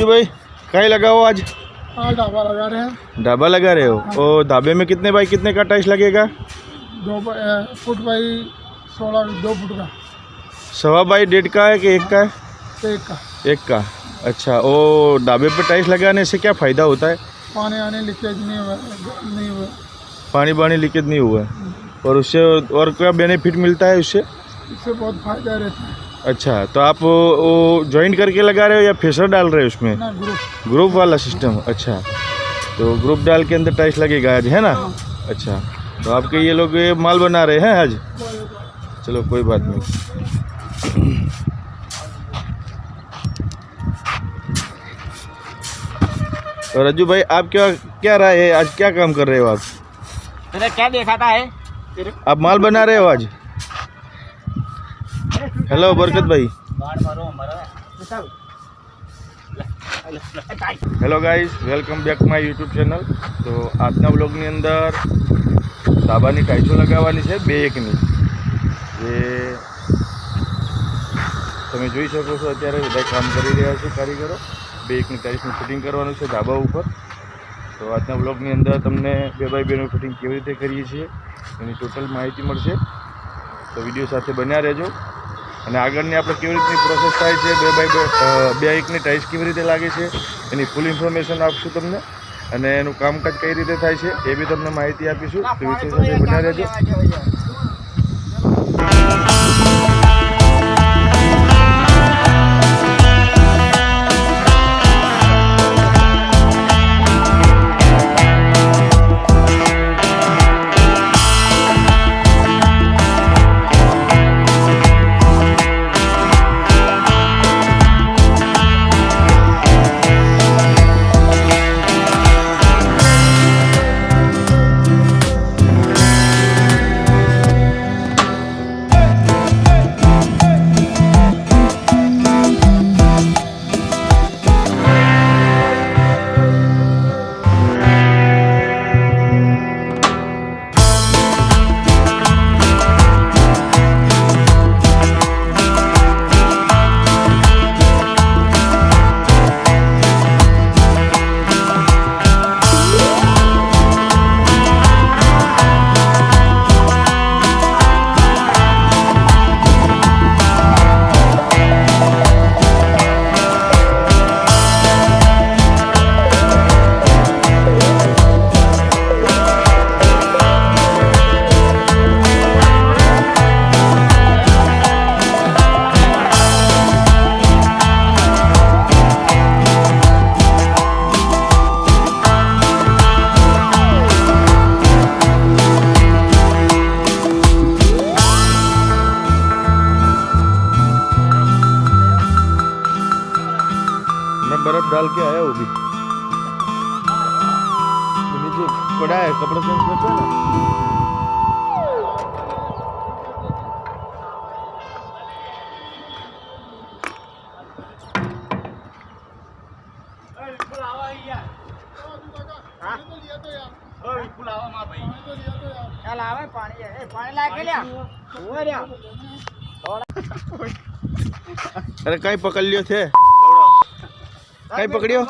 राजू भाई कहीं लगा हो आज? हाँ, ढाबा लगा रहे हैं। ढाबा लगा रहे हो? और ढाबे में कितने बाई कितने का टाइल्स लगेगा? 2 फुट बाई 16, 2 फुट का। 1.25 बाई 1.5 का है कि 1 का है? 1 का। 1 का। अच्छा, वो ढाबे पे टाइल्स लगाने से क्या फ़ायदा होता है? पानी आने लीकेज नहीं हुआ। पानी लीकेज नहीं हुआ और उससे और क्या बेनिफिट मिलता है उससे? इससे बहुत फायदा रहता है। अच्छा, तो आप वो जॉइंट करके लगा रहे हो या फेसर डाल रहे हो उसमें? ना, ग्रुप वाला सिस्टम। अच्छा, तो ग्रुप डाल के अंदर टाइल्स लगेगा आज, है ना? अच्छा, तो आपके ये लोग ये माल बना रहे हैं आज? चलो कोई बात नहीं। तो राजू भाई आप क्या राय है, आज क्या काम कर रहे हो आप? मैंने क्या देखा था है? आप माल बना रहे हो आज? हेलो बरकत भाई। Hello guys, welcome back my YouTube channel. તો આજના બ્લોગની અંદર ધાબાની ટાઈલ્સો લગાવવાની છે 2 એકની। જે તમે જોઈ શકો છો અત્યારે બધા કામ કરી રહ્યા છે કારીગરો। 2 એકની ટાઈલ્સનું ફિટિંગ કરવાનું છે ધાબા ઉપર। તો આજના બ્લોગની અંદર તમને 2x2નું ફિટિંગ કેવી રીતે કરીએ છીએ એની ટોટલ માહિતી મળશે। તો વિડીયો સાથે બન્યા રહેજો। અને આગળની આપણે કેવી રીતની પ્રોસેસ થાય છે, 2x2 એકની ટાઇલ્સ કેવી રીતે લાગે છે એની ફૂલ ઇન્ફોર્મેશન આપશું તમને। અને એનું કામકાજ કઈ રીતે થાય છે એ બી તમને માહિતી આપીશું। તો વિડીયો સાથે બન્યા રહેજો। बर्फ डाल के आया वो भी नीचे पड़ा है, कपड़ा चेंज करते हैं ना। अरे कहीं पकड़ लियो थे, कहीं पकड़ियो।